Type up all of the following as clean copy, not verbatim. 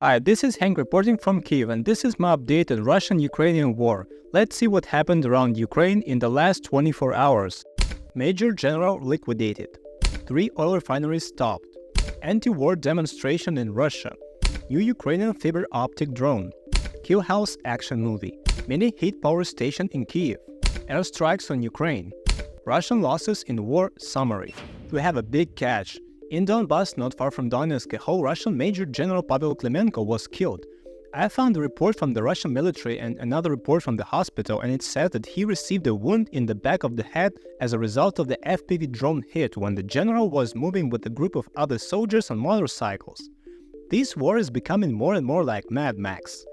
Hi, this is Hank reporting from Kyiv, and this is my update on Russian-Ukrainian war. Let's see what happened around Ukraine in the last 24 hours. Major General liquidated. 3 oil refineries stopped. Anti-war demonstration in Russia. New Ukrainian fiber optic drone. Killhouse action movie. Mini heat power station in Kyiv. Airstrikes on Ukraine. Russian losses in war summary. We have a big catch. In Donbas, not far from Donetsk, a whole Russian Major General Pavel Klemenko was killed. I found a report from the Russian military and another report from the hospital, and it said that he received a wound in the back of the head as a result of the FPV drone hit when the general was moving with a group of other soldiers on motorcycles. This war is becoming more and more like Mad Max.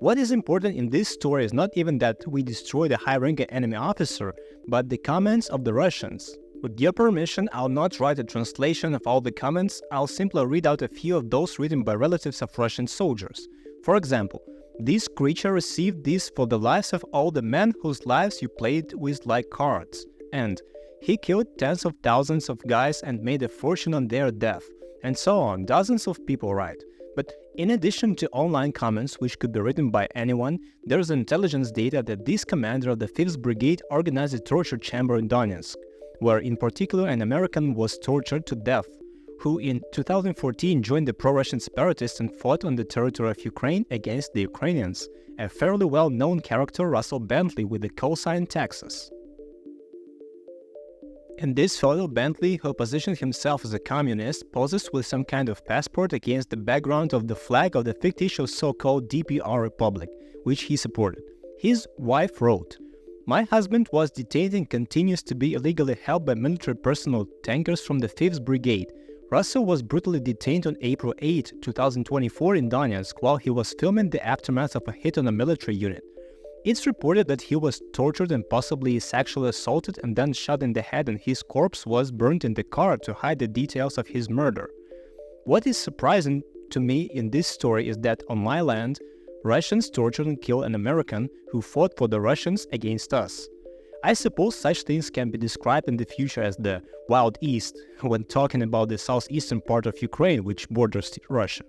What is important in this story is not even that we destroyed a high-ranking enemy officer, but the comments of the Russians. With your permission, I'll not write a translation of all the comments, I'll simply read out a few of those written by relatives of Russian soldiers. For example, this creature received this for the lives of all the men whose lives you played with like cards. And he killed tens of thousands of guys and made a fortune on their death. And so on, dozens of people write. But in addition to online comments which could be written by anyone, there's intelligence data that this commander of the 5th Brigade organized a torture chamber in Donetsk, where in particular an American was tortured to death, who in 2014 joined the pro-Russian separatists and fought on the territory of Ukraine against the Ukrainians, a fairly well-known character, Russell Bentley, with the call sign Texas. In this photo, Bentley, who positioned himself as a communist, poses with some kind of passport against the background of the flag of the fictitious so-called DPR Republic, which he supported. His wife wrote, "My husband was detained and continues to be illegally held by military personnel tankers from the 5th Brigade. Russell was brutally detained on April 8, 2024 in Donetsk while he was filming the aftermath of a hit on a military unit. It's reported that he was tortured and possibly sexually assaulted and then shot in the head, and his corpse was burned in the car to hide the details of his murder. What is surprising to me in this story is that on my land, Russians tortured and killed an American who fought for the Russians against us. I suppose such things can be described in the future as the Wild East when talking about the southeastern part of Ukraine which borders Russia."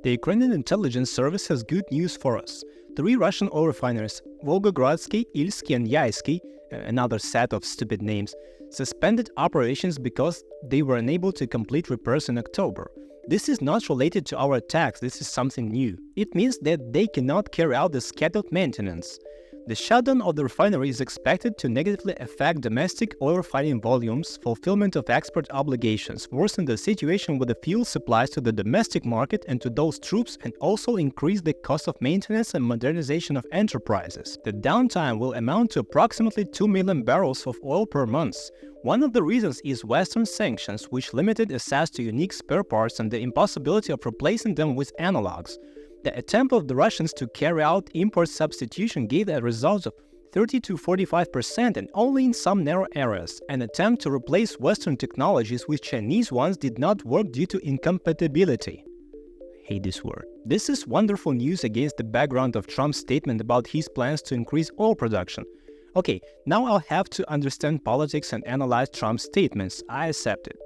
The Ukrainian intelligence service has good news for us. 3 Russian oil refineries, Volgogradsky, Ilsky and Yaisky, another set of stupid names, suspended operations because they were unable to complete repairs in October. This is not related to our attacks, this is something new. It means that they cannot carry out the scheduled maintenance. The shutdown of the refinery is expected to negatively affect domestic oil refining volumes, fulfillment of export obligations, worsen the situation with the fuel supplies to the domestic market and to those troops, and also increase the cost of maintenance and modernization of enterprises. The downtime will amount to approximately 2 million barrels of oil per month. One of the reasons is Western sanctions, which limited access to unique spare parts and the impossibility of replacing them with analogs. The attempt of the Russians to carry out import substitution gave a result of 30 to 45% and only in some narrow areas. An attempt to replace Western technologies with Chinese ones did not work due to incompatibility. Hate this word. This is wonderful news against the background of Trump's statement about his plans to increase oil production. Okay, now I'll have to understand politics and analyze Trump's statements. I accept it.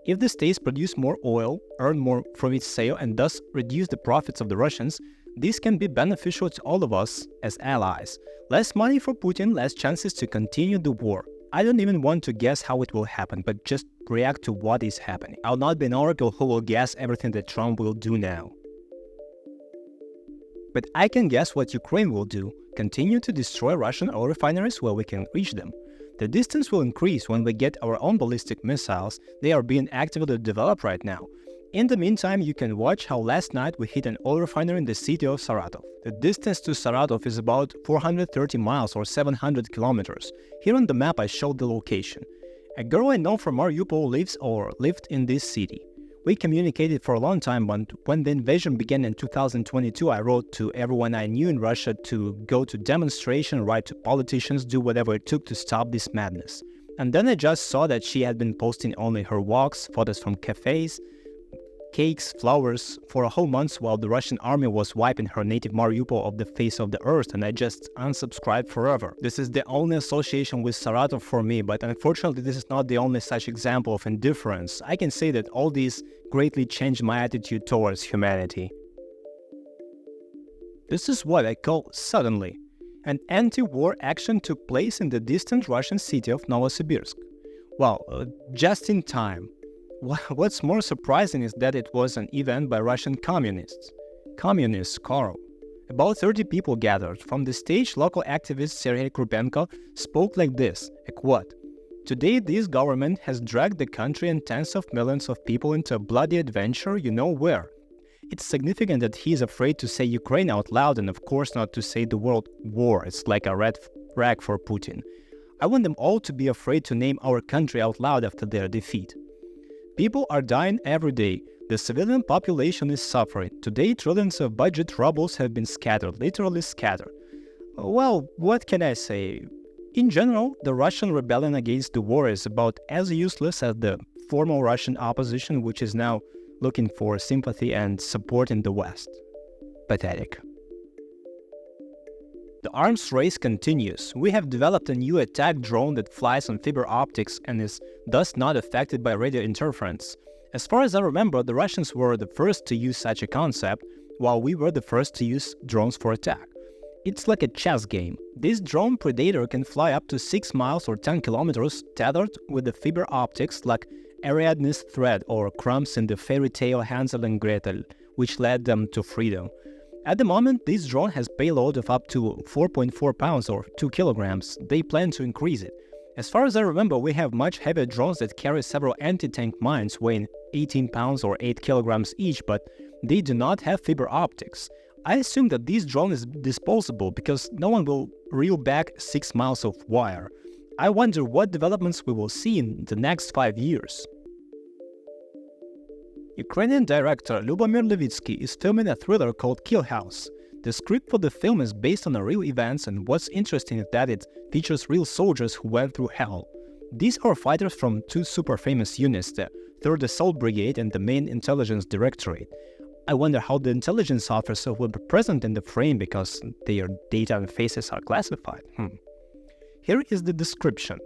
If the states produce more oil, earn more from its sale, and thus reduce the profits of the Russians, this can be beneficial to all of us as allies. Less money for Putin, less chances to continue the war. I don't even want to guess how it will happen, but just react to what is happening. I'll not be an oracle who will guess everything that Trump will do now. But I can guess what Ukraine will do: continue to destroy Russian oil refineries where we can reach them. The distance will increase when we get our own ballistic missiles. They are being actively developed right now. In the meantime, you can watch how last night we hit an oil refinery in the city of Saratov. The distance to Saratov is about 430 miles or 700 kilometers. Here on the map I showed the location. A girl I know from Mariupol lived in this city. We communicated for a long time, but when the invasion began in 2022, I wrote to everyone I knew in Russia to go to demonstration, write to politicians, do whatever it took to stop this madness. And then I just saw that she had been posting only her walks, photos from cafes. cakes, flowers for a whole month while the Russian army was wiping her native Mariupol off the face of the earth, and I just unsubscribed forever. This is the only association with Saratov for me, but unfortunately this is not the only such example of indifference. I can say that all these greatly changed my attitude towards humanity. This is what I call suddenly. An anti-war action took place in the distant Russian city of Novosibirsk. Well, just in time. What's more surprising is that it was an event by Russian communists. Communists, Carl. About 30 people gathered. From the stage, local activist Sergei Krupenko spoke like this, I quote, "Today this government has dragged the country and tens of millions of people into a bloody adventure you know where. It's significant that he is afraid to say Ukraine out loud and of course not to say the word war. It's like a red flag for Putin. I want them all to be afraid to name our country out loud after their defeat. People are dying every day. The civilian population is suffering. Today, trillions of budget rubles have been scattered, literally scattered. Well, what can I say? In general, the Russian rebellion against the war is about as useless as the formal Russian opposition, which is now looking for sympathy and support in the West. Pathetic. The arms race continues. We have developed a new attack drone that flies on fiber optics and is thus not affected by radio interference. As far as I remember, the Russians were the first to use such a concept, while we were the first to use drones for attack. It's like a chess game. This drone Predator can fly up to 6 miles or 10 kilometers tethered with the fiber optics like Ariadne's thread or crumbs in the fairy tale Hansel and Gretel, which led them to freedom. At the moment, this drone has payload of up to 4.4 pounds or 2 kilograms. They plan to increase it. As far as I remember, we have much heavier drones that carry several anti-tank mines weighing 18 pounds or 8 kilograms each, but they do not have fiber optics. I assume that this drone is disposable because no one will reel back 6 miles of wire. I wonder what developments we will see in the next 5 years. Ukrainian director Lyubomir Levitsky is filming a thriller called Killhouse. The script for the film is based on real events, and what's interesting is that it features real soldiers who went through hell. These are fighters from two super famous units, the 3rd Assault Brigade and the Main Intelligence Directorate. I wonder how the intelligence officer will be present in the frame because their data and faces are classified. Here is the description.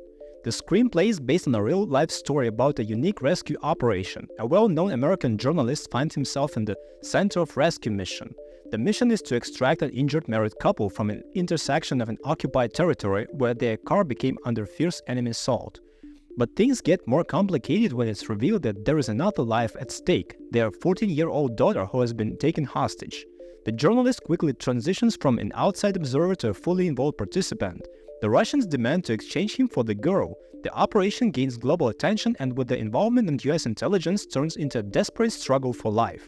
The screenplay is based on a real-life story about a unique rescue operation. A well-known American journalist finds himself in the center of a rescue mission. The mission is to extract an injured married couple from an intersection of an occupied territory where their car became under fierce enemy assault. But things get more complicated when it's revealed that there is another life at stake, their 14-year-old daughter who has been taken hostage. The journalist quickly transitions from an outside observer to a fully involved participant. The Russians demand to exchange him for the girl. The operation gains global attention and with the involvement of US intelligence turns into a desperate struggle for life.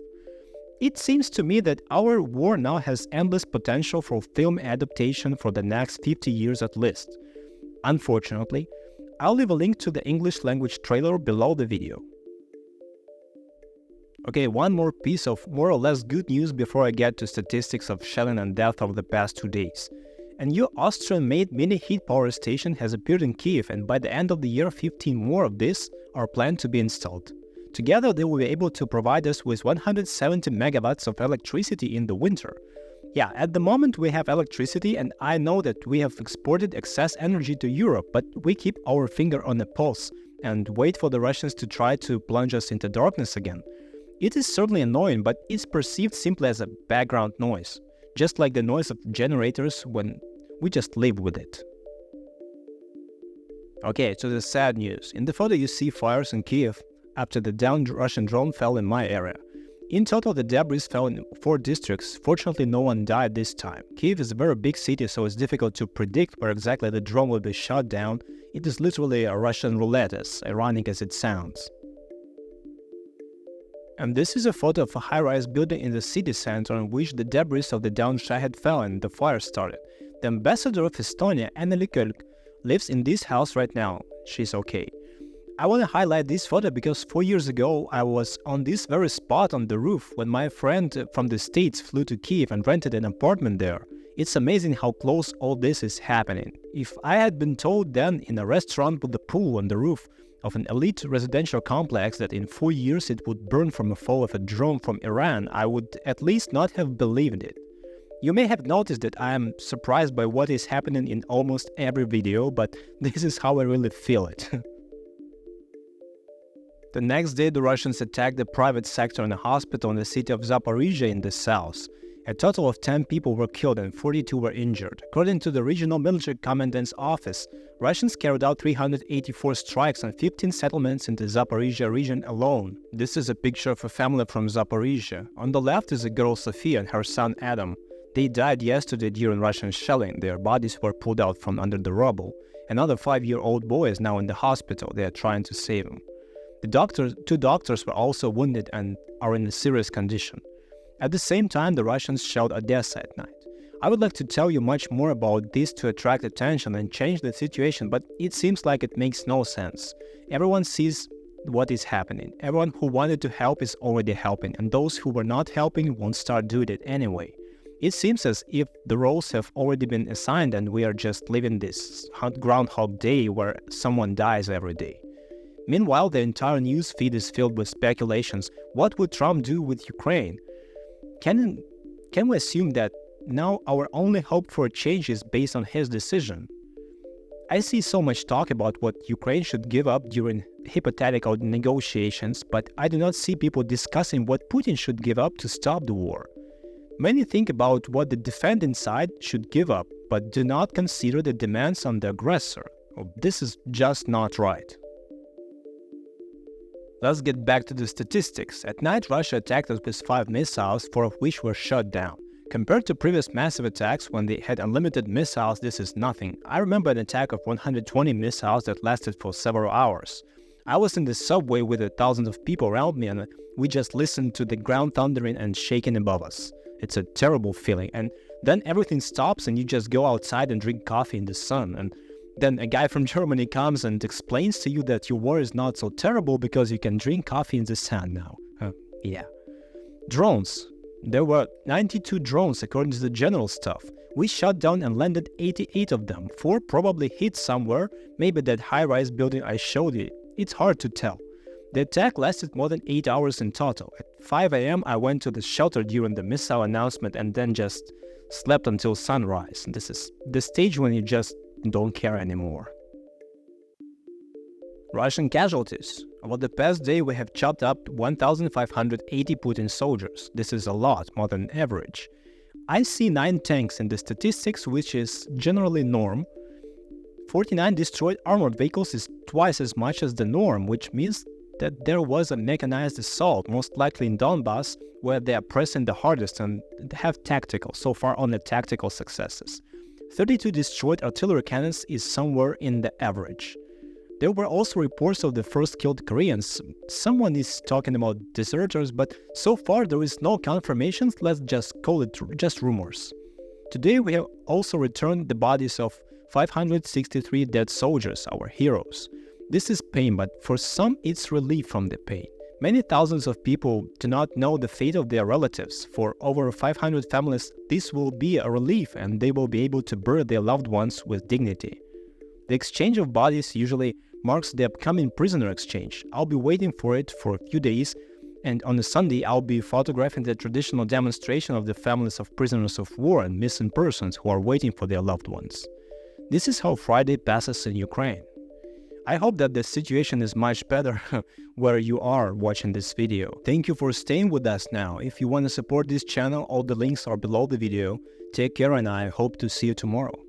It seems to me that our war now has endless potential for film adaptation for the next 50 years at least. Unfortunately, I'll leave a link to the English language trailer below the video. Okay, one more piece of more or less good news before I get to statistics of shelling and death over the past 2 days. A new Austrian-made mini heat power station has appeared in Kyiv, and by the end of the year 15 more of these are planned to be installed. Together they will be able to provide us with 170 megawatts of electricity in the winter. Yeah, at the moment we have electricity, and I know that we have exported excess energy to Europe, but we keep our finger on the pulse and wait for the Russians to try to plunge us into darkness again. It is certainly annoying, but it's perceived simply as a background noise, just like the noise of generators when we just live with it. Okay, so the sad news. In the photo you see fires in Kyiv after the downed Russian drone fell in my area. In total, the debris fell in 4 districts. Fortunately, no one died this time. Kyiv is a very big city, so it's difficult to predict where exactly the drone will be shot down. It is literally a Russian roulette, as ironic as it sounds. And this is a photo of a high-rise building in the city center in which the debris of the downed Shahed fell and the fire started. The ambassador of Estonia, Anna Liquel, lives in this house right now. She's okay. I want to highlight this photo because 4 years ago I was on this very spot on the roof when my friend from the States flew to Kyiv and rented an apartment there. It's amazing how close all this is happening. If I had been told then in a restaurant with a pool on the roof, of an elite residential complex that in 4 years it would burn from a fall of a drone from Iran, I would at least not have believed it. You may have noticed that I am surprised by what is happening in almost every video, but this is how I really feel it. The next day, the Russians attacked the private sector and a hospital in the city of Zaporizhia in the south. A total of 10 people were killed and 42 were injured. According to the regional military commandant's office, Russians carried out 384 strikes on 15 settlements in the Zaporizhia region alone. This is a picture of a family from Zaporizhia. On the left is a girl Sofia and her son Adam. They died yesterday during Russian shelling. Their bodies were pulled out from under the rubble. Another 5-year-old boy is now in the hospital. They are trying to save him. Two doctors were also wounded and are in a serious condition. At the same time, the Russians shelled Odessa at night. I would like to tell you much more about this to attract attention and change the situation, but it seems like it makes no sense. Everyone sees what is happening. Everyone who wanted to help is already helping, and those who were not helping won't start doing it anyway. It seems as if the roles have already been assigned and we are just living this Groundhog Day where someone dies every day. Meanwhile, the entire news feed is filled with speculations. What would Trump do with Ukraine? Can we assume that now our only hope for a change is based on his decision? I see so much talk about what Ukraine should give up during hypothetical negotiations, but I do not see people discussing what Putin should give up to stop the war. Many think about what the defending side should give up, but do not consider the demands on the aggressor. This is just not right. Let's get back to the statistics. At night, Russia attacked us with 5 missiles, 4 of which were shot down. Compared to previous massive attacks when they had unlimited missiles, this is nothing. I remember an attack of 120 missiles that lasted for several hours. I was in the subway with thousands of people around me and we just listened to the ground thundering and shaking above us. It's a terrible feeling, and then everything stops and you just go outside and drink coffee in the sun, and then a guy from Germany comes and explains to you that your war is not so terrible because you can drink coffee in the sun now. Yeah. Drones. There were 92 drones according to the general staff. We shot down and landed 88 of them. 4 probably hit somewhere, maybe that high-rise building I showed you. It's hard to tell. The attack lasted more than 8 hours in total. At 5 a.m. I went to the shelter during the missile announcement and then just slept until sunrise. This is the stage when you just don't care anymore. Russian casualties. Over the past day, we have chopped up 1,580 Putin soldiers. This is a lot, more than average. I see 9 tanks in the statistics, which is generally norm. 49 destroyed armored vehicles is twice as much as the norm, which means that there was a mechanized assault, most likely in Donbas, where they are pressing the hardest and have tactical, so far only tactical successes. 32 destroyed artillery cannons is somewhere in the average. There were also reports of the first killed Koreans. Someone is talking about deserters, but so far there is no confirmations, let's just call it just rumors. Today we have also returned the bodies of 563 dead soldiers, our heroes. This is pain, but for some it's relief from the pain. Many thousands of people do not know the fate of their relatives. For over 500 families, this will be a relief and they will be able to bury their loved ones with dignity. The exchange of bodies usually marks the upcoming prisoner exchange. I'll be waiting for it for a few days, and on a Sunday I'll be photographing the traditional demonstration of the families of prisoners of war and missing persons who are waiting for their loved ones. This is how Friday passes in Ukraine. I hope that the situation is much better where you are watching this video. Thank you for staying with us now. If you want to support this channel, all the links are below the video. Take care and I hope to see you tomorrow.